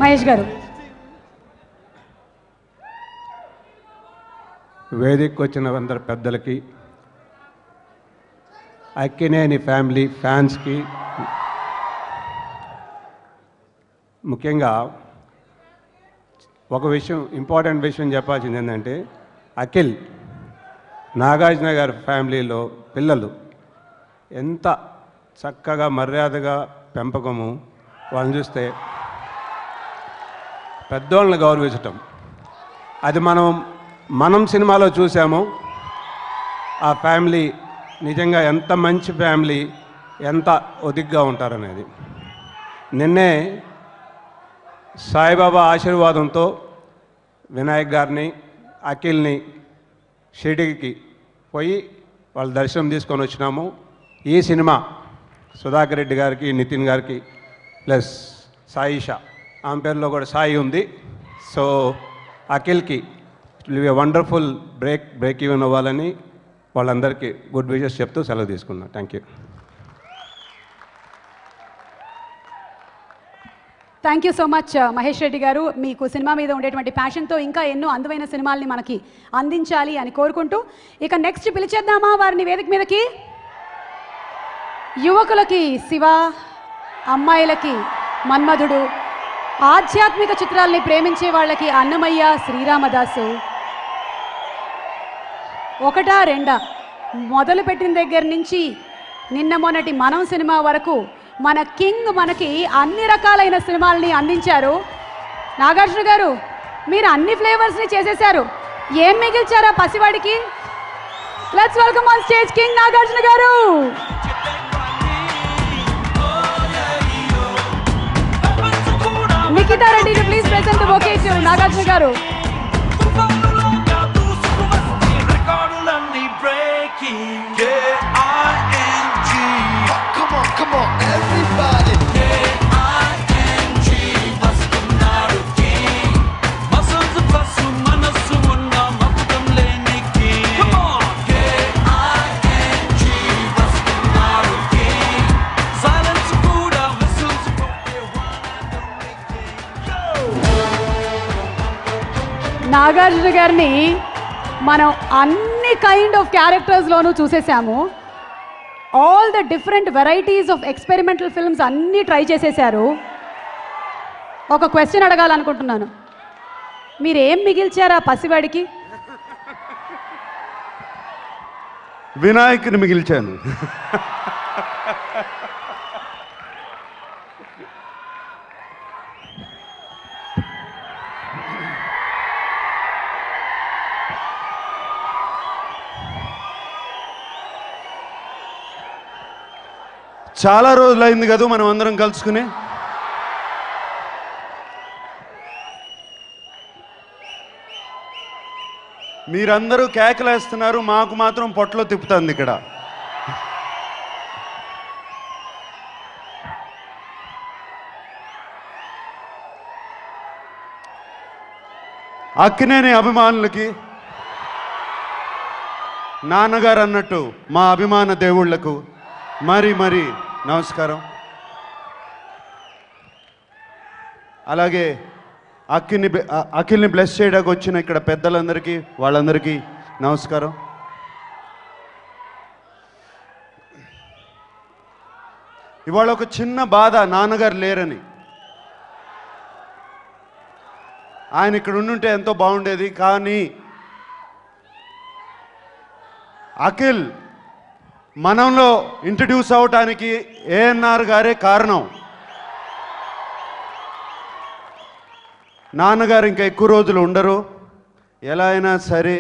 మహేష్ గారు. వేదికకు వచ్చిన అందరు పెద్దలకి, అక్కినేని ఫ్యామిలీ ఫ్యాన్స్కి, ముఖ్యంగా ఒక విషయం, ఇంపార్టెంట్ విషయం చెప్పాల్సింది ఏంటంటే, అఖిల్ నాగార్జున గారి ఫ్యామిలీలో పిల్లలు ఎంత చక్కగా మర్యాదగా పెంపకము, వాళ్ళని చూస్తే పెద్దోళ్ళని గౌరవించటం, అది మనం సినిమాలో చూసాము. ఆ ఫ్యామిలీ నిజంగా ఎంత మంచి ఫ్యామిలీ, ఎంత ఒదిగ్గా ఉంటారనేది. నిన్నే సాయిబాబా ఆశీర్వాదంతో వినాయక్ గారిని, అఖిల్ని షిరిడీకి పోయి వాళ్ళ దర్శనం తీసుకొని వచ్చినాము. ఈ సినిమా సుధాకర్ రెడ్డి గారికి, నితిన్ గారికి, ప్లస్ సాయిషా, ఆమె పేరులో కూడా సాయి ఉంది. సో అఖిల్కి it will be wonderful break even అవ్వాలని వాళ్ళందరికీ గుడ్ విషెస్ చెప్తూ సెలవు తీసుకున్నాను. Thank you. Thank you so much Mahesh Reddy garu. మీకు సినిమా మీద ఉండేటువంటి ప్యాషన్తో ఇంకా ఎన్నో అందమైన సినిమాల్ని మనకి అందించాలి అని కోరుకుంటూ, ఇక నెక్స్ట్ పిలిచేద్దామా వారిని వేదిక మీదకి? యువకులకి శివ, అమ్మాయిలకి మన్మధుడు, ఆధ్యాత్మిక చిత్రాల్ని ప్రేమించే వాళ్ళకి అన్నమయ్య, శ్రీరామదాసు. ఒకటా రెండా, మొదలుపెట్టిన దగ్గర నుంచి నిన్న మొన్నటి మనం సినిమా వరకు మన కింగ్ మనకి అన్ని రకాలైన సినిమాలని అందించారు. నాగార్జున గారు, మీరు అన్ని ఫ్లేవర్స్ని చేసేశారు. ఏం మిగిల్చారా పసివాడికి? Let's welcome on stage king Nagarjuna garu. Nikhita Reddy, please present the bouquet to Nagarjuna garu. Come on, everybody. Nagarjuna గారిని మనం అన్ని కైండ్ ఆఫ్ క్యారెక్టర్స్లోనూ చూసేసాము. All the different varieties of experimental films అన్నీ ట్రై చేసేశారు. ఒక క్వశ్చన్ అడగాలనుకుంటున్నాను, మీరేం మిగిల్చారా పసివాడికి? వినాయకుని మిగిల్చాను. చాలా రోజులైంది కదా మనం అందరం కలుసుకుని. మీరందరూ కేకలేస్తున్నారు, మాకు మాత్రం పొట్టలో తిప్పుతుంది ఇక్కడ. అక్కినేని అభిమానులకి, నాన్నగారు అన్నట్టు మా అభిమాన దేవుళ్లకు మరి నమస్కారం. అలాగే అఖిల్ని బ్లెస్ చేయడానికి వచ్చిన ఇక్కడ పెద్దలందరికీ, వాళ్ళందరికీ నమస్కారం. ఇవాళ ఒక చిన్న బాధ, నాన్నగారు లేరని. ఆయన ఇక్కడ ఉండుంటే ఎంతో బాగుండేది. కానీ అఖిల్ మనంలో ఇంట్రడ్యూస్ అవటానికి ఏఎన్ఆర్ గారే కారణం. నాన్నగారు ఇంకా ఎక్కువ రోజులు ఉండరు. ఎలా అయినా సరే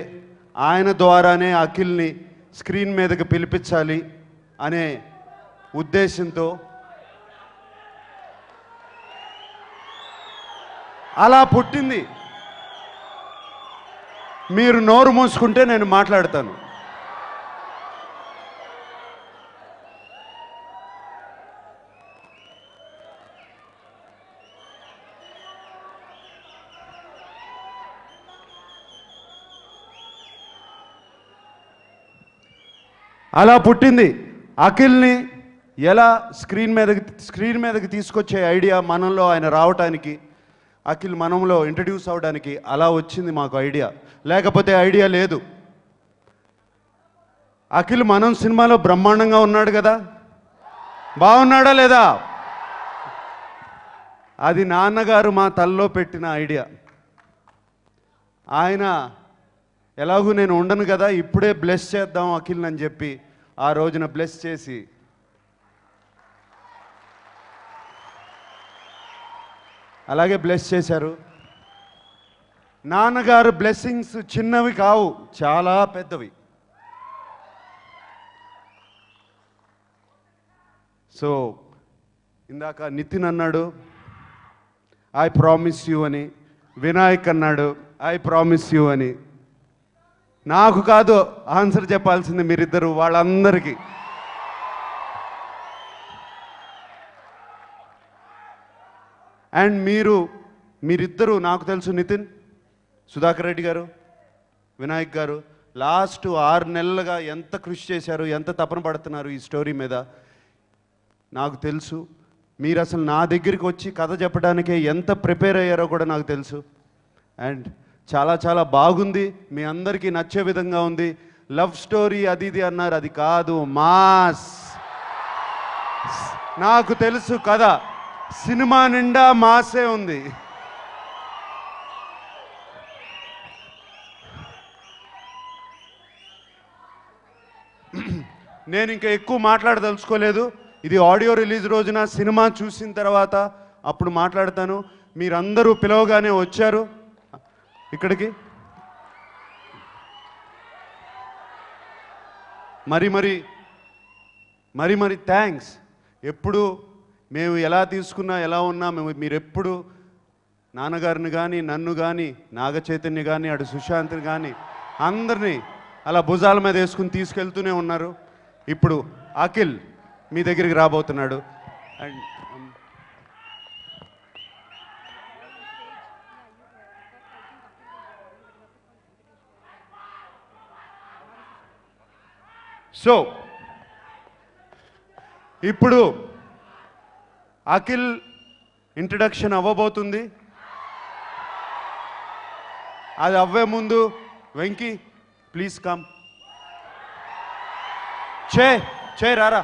ఆయన ద్వారానే అఖిల్ని స్క్రీన్ మీదకి పిలిపించాలి అనే ఉద్దేశంతో అలా పుట్టింది. మీరు నోరు మూసుకుంటే నేను మాట్లాడతాను. అలా పుట్టింది. అఖిల్ని ఎలా స్క్రీన్ మీదకి తీసుకొచ్చే ఐడియా మనలో ఆయన రావటానికి అఖిల్ మనంలో ఇంట్రడ్యూస్ అవడానికి అలా వచ్చింది మాకు ఐడియా, లేకపోతే ఐడియా లేదు. అఖిల్ మనం సినిమాలో బ్రహ్మాండంగా ఉన్నాడు కదా, బాగున్నాడా లేదా? అది నాన్నగారు మా తల్లో పెట్టిన ఐడియా. ఆయన ఎలాగూ నేను ఉండను కదా, ఇప్పుడే బ్లెస్ చేద్దాం అఖిల్ అని చెప్పి ఆ రోజున బ్లెస్ చేసి అలాగే బ్లెస్ చేశారు. నాన్నగారు బ్లెస్సింగ్స్ చిన్నవి కావు, చాలా పెద్దవి. సో ఇందాక నితిన్ అన్నాడు ఐ ప్రామిస్ యూ అని, వినాయక్ అన్నాడు ఐ ప్రామిస్ యూ అని. నాకు కాదు ఆన్సర్ చెప్పాల్సింది మీరిద్దరు, వాళ్ళందరికీ. అండ్ మీరిద్దరూ నాకు తెలుసు, నితిన్, సుధాకర్ రెడ్డి గారు, వినాయక్ గారు లాస్ట్ 6 నెలలుగా ఎంత కృషి చేశారు, ఎంత తపన పడుతున్నారు ఈ స్టోరీ మీద నాకు తెలుసు. మీరు అసలు నా దగ్గరికి వచ్చి కథ చెప్పడానికే ఎంత ప్రిపేర్ అయ్యారో కూడా నాకు తెలుసు. అండ్ చాలా చాలా బాగుంది, మీ అందరికీ నచ్చే విధంగా ఉంది. లవ్ స్టోరీ అది ఇది అన్నారు, అది కాదు, మాస్. నాకు తెలుసు కథ, సినిమా నిండా మాసే ఉంది. నేను ఇంకా ఎక్కువ మాట్లాడదలుచుకోలేదు. ఇది ఆడియో రిలీజ్ రోజున సినిమా చూసిన తర్వాత అప్పుడు మాట్లాడతాను. మీరందరూ పిలవగానే వచ్చారు ఇక్కడికి. మరి థ్యాంక్స్. ఎప్పుడు మేము ఎలా తీసుకున్నా ఎలా ఉన్నా మీరెప్పుడు నాన్నగారిని కానీ, నన్ను కానీ, నాగ చైతన్య కానీ, అటు సుశాంత్ని కానీ అందరినీ అలా భుజాల మీద వేసుకుని తీసుకెళ్తూనే ఉన్నారు. ఇప్పుడు అఖిల్ మీ దగ్గరికి రాబోతున్నాడు. అండ్ సో ఇప్పుడు అఖిల్ ఇంట్రడక్షన్ అవ్వబోతుంది. అది అవ్వే ముందు వెంకీ ప్లీజ్ కమ్. చే రారా.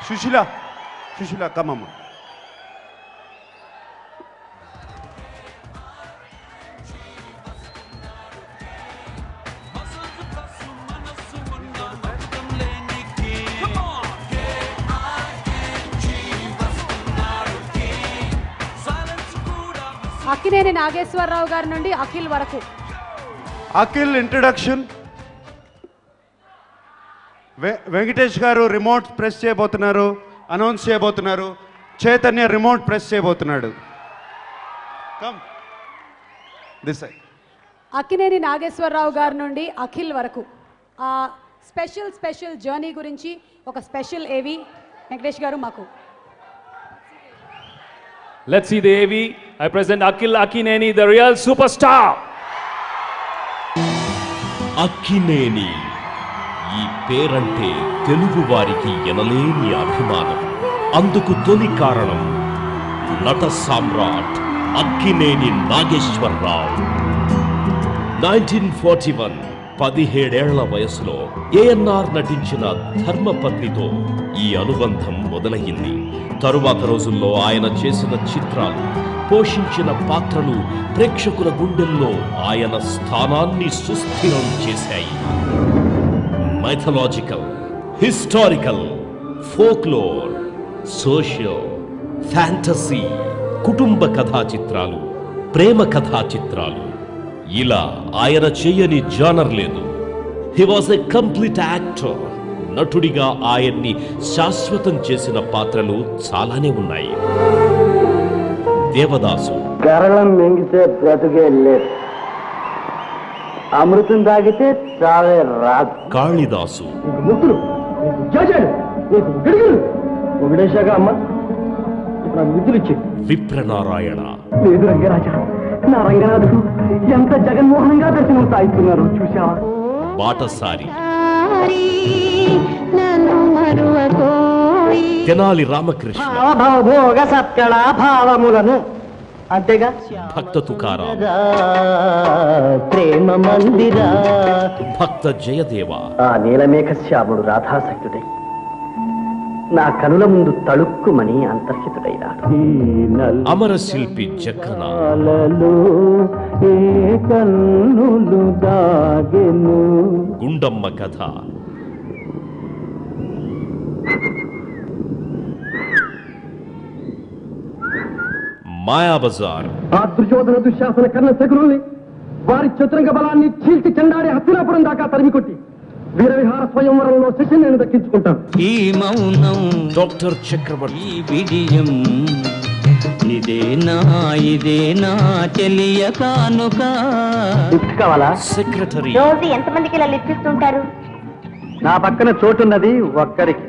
సుశీల కమ్మమ్మ. అక్కినేని నాగేశ్వరరావు గారి నుండి అఖిల్ వరకు. అఖిల్ ఇంట్రడక్షన్. వెంకటేష్ గారు రిమోట్ ప్రెస్ చేయబోతున్నారు, అనౌన్స్ చేయబోతున్నారు. చైతన్య రిమోట్ ప్రెస్ చేయబోతున్నాడు. Come this side. Akkineni Nageswara Rao గారి నుండి అఖిల్ వరకు ఆ స్పెషల్ జర్నీ గురించి ఒక స్పెషల్ ఏవి వెంకటేష్ గారు మాకు. Let's see the AV. I present Akhil Akkineni, the real superstar. Akkineni ఈ పేరంటే తెలుగు వారికి ఎనలేని అభిమానం. అందుకు తొలి కారణం నట సామ్రాట్ అక్కినేని నాగేశ్వరరావు. 1941 17 ఏళ్ల వయసులో ఏఎన్ఆర్ నటించిన ధర్మపత్నితో ఈ అనుబంధం మొదలయ్యింది. తరువాత రోజుల్లో ఆయన చేసిన చిత్రాలు, పోషించిన పాత్రలు ప్రేక్షకుల గుండెల్లో ఆయన స్థానాన్ని సుస్థిరం చేశాయి. Mythological, historical, folklore, social, fantasy, కుటుంబ కథా చిత్రాలు, ప్రేమ కథా చిత్రాలు, ఇలా ఆయన చేయని జానర్ లేదు. హి వాజ్ ఎ కంప్లీట్ యాక్టర్. నటుడిగా ఆయన్ని శాశ్వతం చేసిన పాత్రలు చాలానే ఉన్నాయి. దేవదాసు, కేరళం మింగితే బ్రతుకే లేదు, అమృతం తాగితే చావే రాదు. కాళిదాసు, ముక్కులు ఒకటేశాక అమ్మ విద్యులు ఇచ్చి. విప్రనారాయణ, లేదు రంగరాజా, నా రంగనాథుడు ఎంత జగన్మోహనంగా దర్శనం సాయిస్తున్నారు చూసావా. బాటసారి, నన్ను మరువకో తెనాలి రామకృష్ణ, భోగ సత్కళ భావములను అంతేగా భక్త తుకారాం, ప్రేమ మందిరా, భక్త జయదేవ, ఆ నీలమేఘ శ్యాముడు రాధాసక్తుడై నా కనుల ముందు తళుక్కుమని అంతర్హితుడైనాడు. అమర శిల్పి జక్కన, గుండమ్మ కథ, మాయాబజార్, ఆ దుర్యోధన దుశ్శాసన కర్ణ శకురుల్ని వారి చతురంగ బలాన్ని చీల్చి చెండాడి హస్తినాపురం దాకా తరిమికొట్టి వీరవిహార స్వయంవరంలో శిష్యుని నేను దక్కించుకుంటాను. ఈ మౌనం డాక్టర్ చక్రవర్తి, ఈ విజయం ఇదేనా తెలియ కానుక. లిఫ్ట్ కావాలా? సెక్రటరీ, రోజు ఎంతమందికి ఇలా లిఫ్ట్ ఇస్తుంటారు? నా పక్కన చోటున్నది ఒక్కరికి.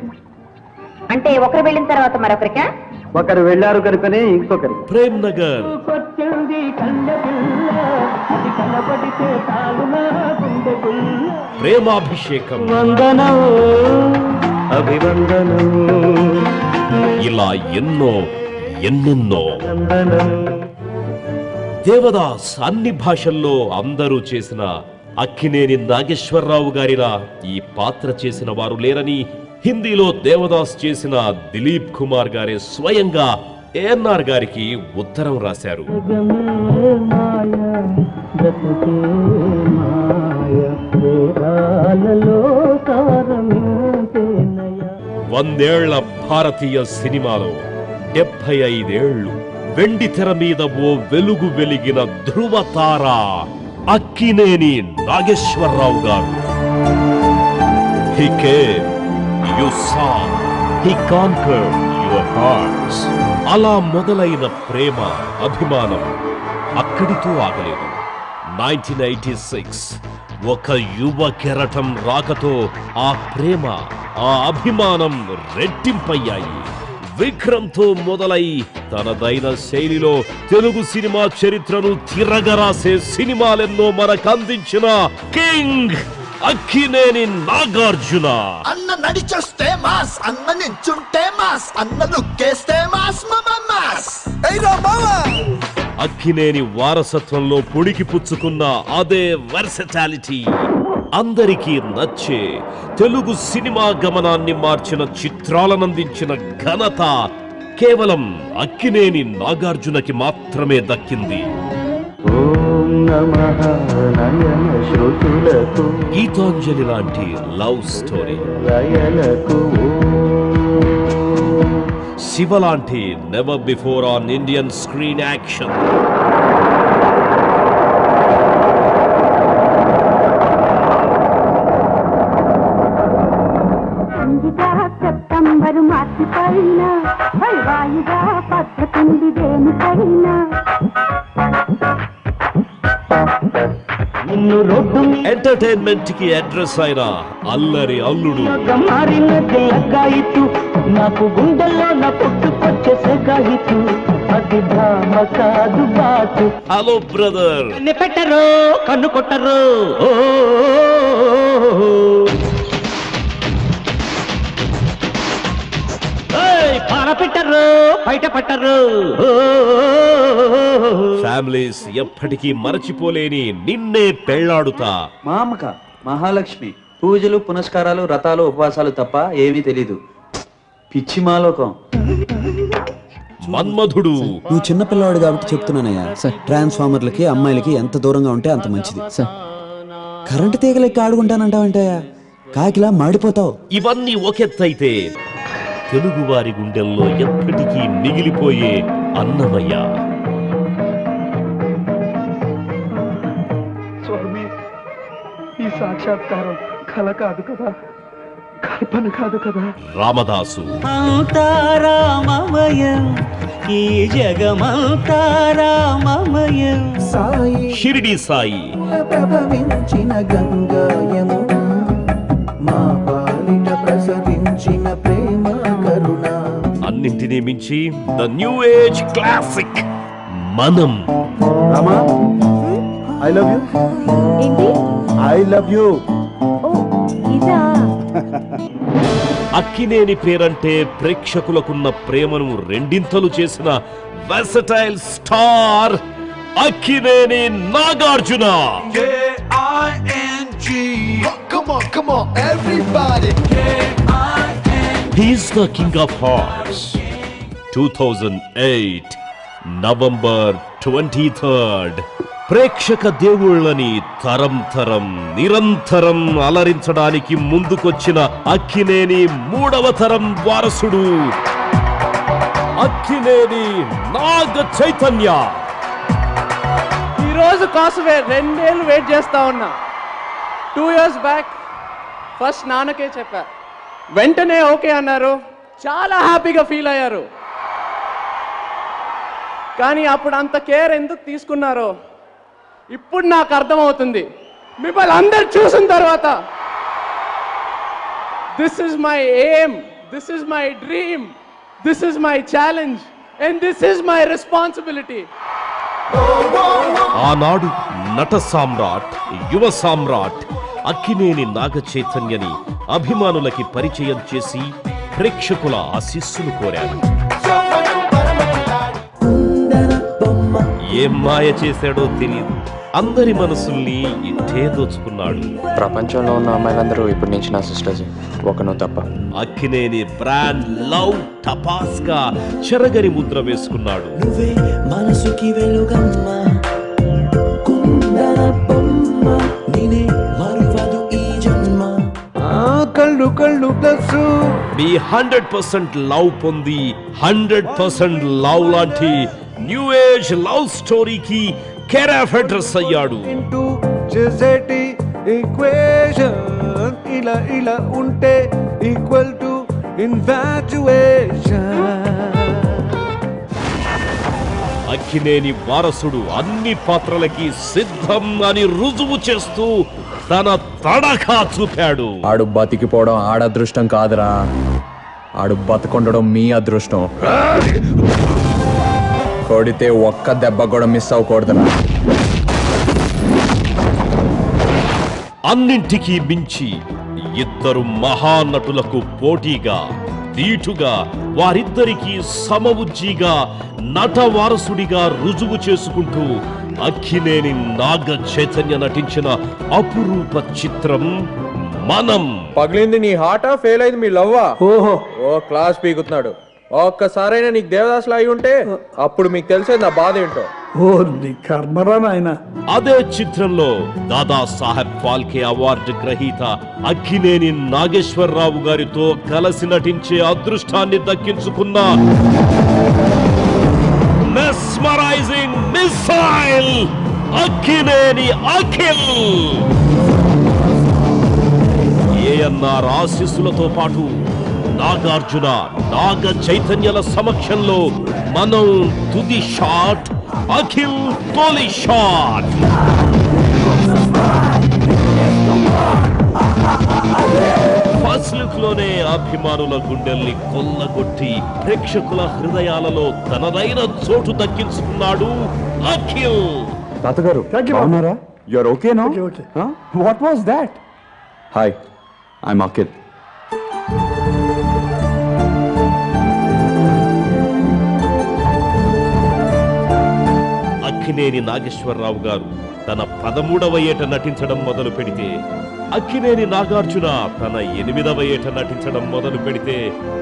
అంటే ఒకరు వెళ్ళిన తర్వాత మరొకరికా? ఒకరు వెళ్ళారు కనుకనే ఇంకొకరికి. ప్రేమ్ నగర్, ప్రేమాభిషేకం, వందనం అభివందనం ఇలా ఎన్నెన్నో. దేవదాస్ అన్ని భాషల్లో అందరూ చేసిన అక్కినేని నాగేశ్వరరావు గారిలా ఈ పాత్ర చేసిన వారు లేరని హిందీలో దేవదాస్ చేసిన దిలీప్ కుమార్ గారే స్వయంగా ఏఎన్ఆర్ గారికి ఉత్తరం రాశారు. వందేళ్ల భారతీయ సినిమాలో 75 ఏళ్లు వెండి తెర మీద ఓ వెలుగు వెలిగిన ధృవతార అక్కినేని నాగేశ్వరరావు గారు. He came, you saw, he conquered your hearts. అలా మొదలైన ప్రేమ అభిమానం అక్కడితో ఆగలేదు. 1986 ఒక యువ కెరటం రాకతో ఆ ప్రేమ ఆ అభిమానం రెట్టింపయ్యాయి. విక్రమ్తో మొదలై తనదైన శైలిలో తెలుగు సినిమా చరిత్రను తిరగరాసే సినిమాలెన్నో మనకందించిన కింగ్ అక్కినేని నాగార్జున. అన్న నడిచొస్తే మాస్, అన్న నించుంటే మాస్, అన్న లుక్కేస్తే మాస్, మాస్. అక్కినేని వారసత్వంలో పొడికి పుచ్చుకున్న అదే వర్సటాలిటీ అందరికీ నచ్చే తెలుగు సినిమా గమనాన్ని మార్చిన చిత్రాలనందించిన ఘనత కేవలం అక్కినేని నాగార్జునకి మాత్రమే దక్కింది. గీతాంజలి లాంటి లవ్ స్టోరీ, శివ లాంటి never before on Indian screen action, సెప్టెంబరు మార్చి పైన వైవాయిగా పద్ధతుంది దేనికైనా. ఎంటర్టైన్మెంట్ కి అడ్రస్ అయిన అల్లరి అల్లుడు, నాకు గుండెల్లో నా పుట్టుకొచ్చేసాయితు అది ధామ కాదు బాటు. హలో బ్రదర్, పెట్టరు కన్ను కొట్టరు, పాల పెట్టరు బయట పట్టరు. ఫ్యామిలీస్ ఎప్పటికీ మరచిపోలేని నిన్నే పెళ్లాడుతా. మా అమ్మక మహాలక్ష్మి పూజలు పునస్కారాలు వ్రతాలు ఉపవాసాలు తప్ప ఏమీ తెలీదు. పిచ్చి మాలోకం. మన్మధుడు, నువ్వు చిన్నపిల్లవాడు కాబట్టి చెప్తున్నానయ్యా. ట్రాన్స్ఫార్మర్లకి అమ్మాయిలకి ఎంత దూరంగా ఉంటే అంత మంచిది. కరెంటు తీగలెక్కి ఆడుకుంటానంటావంటయ్యా, కాకిలా మాడిపోతావు. ఇవన్నీ ఒకెత్తైతే తెలుగువారి గుండెల్లో ఎప్పటికీ మిగిలిపోయే అన్నమయ్య. స్వామి, ఈ సాక్షాత్కారం కల కాదు కదా, కల్పన కాదు కదా. రామదాసు, అంతారామమయం ఈ జగమంతారామమయం. షిరిడి సాయి, ప్రభవించిన గంగాయము మా పాలిట ప్రసరించిన ప్రేమ కరుణ. అన్నింటినీ మించి the new age classic Manam. Rama, I love you. ఏంటి? I love you. ఓ ఇదా? అక్కినేని పేరంటే ప్రేక్షకులకున్న ప్రేమను రెండింతలు చేసిన versatile star Akkineni Nagarjuna. Come on, everybody. He is the king of hearts. 2008 November 23rd. ప్రేక్షక దేవుళ్ళని తరం తరం నిరంతరం అలరించడానికి ముందుకొచ్చిన అక్కినేని మూడవ తరం వారసుడు అక్కినేని నాగ చైతన్య. ఈరోజు కోసమే 2 ఏళ్ళు వెయిట్ చేస్తా ఉన్నా. 2 years బ్యాక్ ఫస్ట్ నాన్నకే చెప్పా, వెంటనే ఓకే అన్నారు. చాలా హ్యాపీగా ఫీల్ అయ్యారు. కానీ అప్పుడు అంత కేర్ ఎందుకు తీసుకున్నారో ఇప్పుడు నాకు అర్థమవుతుంది. మిమ్మల్ని అందరు చూసిన తర్వాత this is my aim, this is my dream, this is my challenge and this is my responsibility. ఆనాడు నట సామ్రాట్, యువ సామ్రాట్ అక్కినేని నాగ చైతన్యని అభిమానులకి పరిచయం చేసి ప్రేక్షకుల ఆశీస్సులు కోరారు. ఏం మాయ చేశాడో తెలియదు, అందరి మనసుల్ని ఇట్టే దోచుకున్నాడు. ప్రపంచంలో ఉన్న అమ్మాయిలందరూ ఇప్పుడు నుంచి నా సిస్టర్స్, ఒకను తప్ప. అక్కినేని బ్రాండ్ లవ్ టపాస్ గా చెరగని ముద్ర వేసుకున్నాడు. మనసుకి వెలుగమ్మ కుందన బొమ్మ నినే మరువదు ఈ జన్మ. కళ్ళు కళ్ళు ప్లస్ మీ 100% లవ్ పొంది 100% లవ్ లాంటి న్యూ ఏజ్ లవ్ స్టోరీకి కేర్ ఆఫ్ అడ్రస్ అయ్యాడు. చేసేటి ఈక్వేషన్ ఇలా ఇలా ఉంటే ఈక్వల్ టు ఇన్ఫాచ్యుయేషన్. అక్కినేని వారసుడు అన్ని పాత్రలకి సిద్ధం అని రుజువు చేస్తూ తన తడఖా చూపాడు. ఆడు బతికిపోవడం ఆడదృష్టం కాదురా, ఆడు బతకొండడం మీ అదృష్టం. కొడితే ఒక్క దెబ్బ కూడా మిస్ అవ్వకూడదురా. అన్నింటికీ మించి ఇద్దరు మహానటులకు పోటీగా, దీటుగా, వారిద్దరికీ సమవుజ్జిగా నట వారసుడిగా రుజువు చేసుకుంటూ అక్కినేని నాగ చైతన్య నటించిన అపురూప చిత్రం మనం. పగిలింది నీ హార్టా, ఫెయిల్ అయింది మీ లవ్వా? ఓహో, ఓ క్లాస్ పీకుతున్నాడు. ఒక్కసారైనా నీకు దేవదాసులు అయి ఉంటే అప్పుడు మీకు తెలిసేది నా బాధ ఏంటో. అదే చిత్రంలో దాదా సాహెబ్ ఫాల్కే అవార్డు గ్రహీత అక్కినేని నాగేశ్వరరావు గారితో కలిసి నటించే అదృష్టాన్ని దక్కించుకున్న మెస్మరైజింగ్ మిసైల్ అక్కినేని అఖిల్. ఏఎన్ఆర్ ఆశీస్సులతో పాటు నాగార్జున, నాగ చైతన్యల సమక్షంలో మనం తుది షాట్, అఖిల్ తొలి షాట్. ఫస్ట్ లుక్ లోనే అభిమానుల గుండెల్ని కొల్లగొట్టి ప్రేక్షకుల హృదయాలలో తనదైన చోటు దక్కించుకున్నాడు అఖిల్. తాతగారు బాగున్నారా? You are okay now? What was that? Hi, I am Akhil. Akkineni Nageswara Rao garu తన 13వ ఏట నటించడం మొదలు పెడితే, అక్కినేని నాగార్జున తన 8వ ఏట నటించడం మొదలు పెడితే,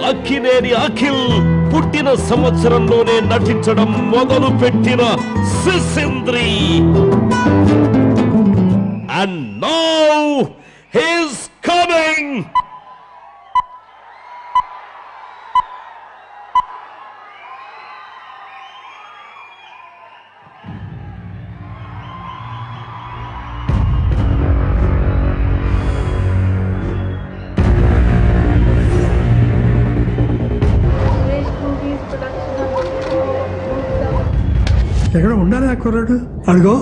అక్కినేని అఖిల్ పుట్టిన సంవత్సరంలోనే నటించడం మొదలు పెట్టిన Sisindri. And now he is coming. ఎక్కడ ఉండాలి ఆ కుర్రాడు? అడుగో.